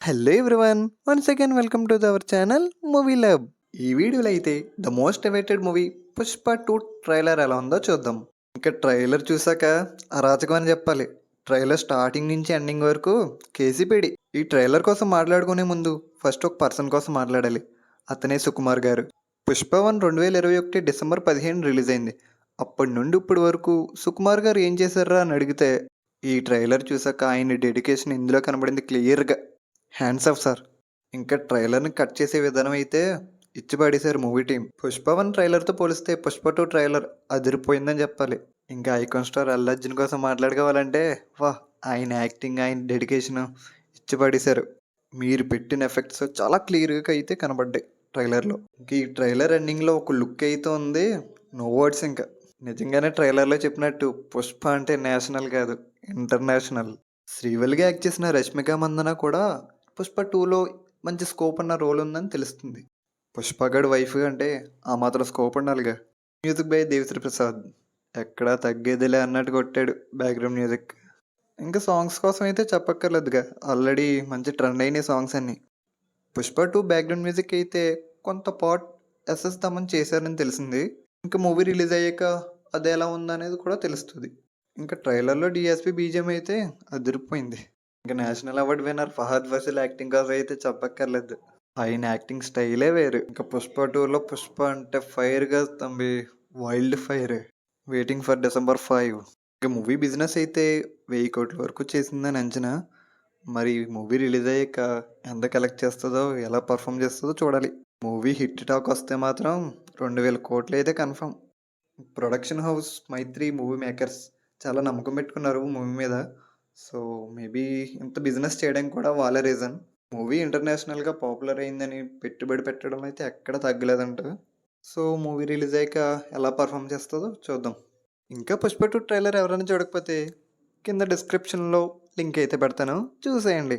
Hello everyone, once again welcome to our channel movie lab. ఈ వీడియోలో అయితే the most awaited movie Pushpa 2 trailer ఎలా ఉందో చూద్దాం. ఇంకా ట్రైలర్ చూసాక అరాచకం అని చెప్పాలి. ట్రైలర్ స్టార్టింగ్ నుంచి ఎండింగ్ వరకు కేసీపీడి. ఈ ట్రైలర్ కోసం మాట్లాడుకునే ముందు ఫస్ట్ ఒక పర్సన్ కోసం మాట్లాడాలి. అతనే సుకుమార్ గారు. పుష్ప 1 2021 డిసెంబర్ 15 రిలీజ్ అయింది. అప్పటి నుండి ఇప్పటి వరకు సుకుమార్ గారు ఏం చేశారా అని అడిగితే ఈ ట్రైలర్ చూసాక ఆయన డెడికేషన్ ఇందులో కనబడింది క్లియర్గా. Hands of sir. ఇంకా ట్రైలర్ని కట్ చేసే విధానం అయితే ఇచ్చి పడేశారు మూవీ టీం. పుష్ప 1 ట్రైలర్తో పోలిస్తే పుష్ప 2 ట్రైలర్ అదిరిపోయిందని చెప్పాలి. ఇంకా ఐకాన్ స్టార్ అల్లు అర్జున్ కోసం మాట్లాడుకోవాలంటే వా, ఆయన యాక్టింగ్, ఆయన డెడికేషన్ ఇచ్చి పడేశారు. మీరు పెట్టిన ఎఫెక్ట్స్ చాలా క్లియర్గా అయితే కనబడ్డాయి ట్రైలర్లో. ఇంక ఈ ట్రైలర్ ఎండింగ్లో ఒక లుక్ అయితే ఉంది, నో వర్డ్స్. ఇంకా నిజంగానే ట్రైలర్లో చెప్పినట్టు పుష్ప అంటే నేషనల్ కాదు, ఇంటర్నేషనల్. శ్రీవల్లిగా యాక్ట్ చేసిన రష్మిక మందన కూడా పుష్ప 2లో మంచి స్కోప్ ఉన్న రోల్ ఉందని తెలుస్తుంది. పుష్పగడ్ వైఫ్ అంటే ఆ మాత్రం స్కోప్ ఉండాలిగా. Music by Devi Sri Prasad. ఎక్కడా తగ్గేదిలే అన్నట్టు కొట్టాడు బ్యాక్గ్రౌండ్ మ్యూజిక్. ఇంకా సాంగ్స్ కోసం అయితే చెప్పక్కర్లేదుగా, ఆల్రెడీ మంచి ట్రెండ్ అయిన సాంగ్స్ అన్నీ. పుష్ప 2 బ్యాక్గ్రౌండ్ మ్యూజిక్ అయితే కొంత పార్ట్ ఎస్ఎస్ తమన్ చేశారని తెలిసింది. ఇంకా మూవీ రిలీజ్ అయ్యాక అది ఎలా ఉందనేది కూడా తెలుస్తుంది. ఇంకా ట్రైలర్లో డిఎస్పి బీజిఎం అయితే అదిరిపోయింది. ఇంకా national award winner Fahadh Faasil acting కోసం అయితే చెప్పక్కర్లేదు. ఆయన యాక్టింగ్ స్టైలే వేరు. ఇంకా పుష్ప 2లో పుష్ప అంటే ఫైర్గా తంబి, wild fire. Waiting for December 5. ఇంకా మూవీ బిజినెస్ అయితే 1000 కోట్ల వరకు చేసిందని అంచనా. మరి మూవీ రిలీజ్ అయ్యాక ఎంత కలెక్ట్ చేస్తుందో, ఎలా పర్ఫామ్ చేస్తుందో చూడాలి. మూవీ హిట్ టాక్ వస్తే మాత్రం 2000 కోట్లు అయితే కన్ఫర్మ్. ప్రొడక్షన్ హౌస్ మైత్రి మూవీ మేకర్స్ చాలా నమ్మకం పెట్టుకున్నారు మూవీ మీద. సో మేబీ ఇంత బిజినెస్ చేయడానికి కూడా వాళ్ళే రీజన్. మూవీ ఇంటర్నేషనల్గా పాపులర్ అయిందని పెట్టుబడి పెట్టడం అయితే ఎక్కడ తగ్గలేదంట. సో మూవీ రిలీజ్ అయ్యాక ఎలా పర్ఫామ్ చేస్తుందో చూద్దాం. ఇంకా పుష్ప 2 ట్రైలర్ ఎవరైనా చూడకపోతే కింద డిస్క్రిప్షన్లో లింక్ అయితే పెడతాను, చూసేయండి.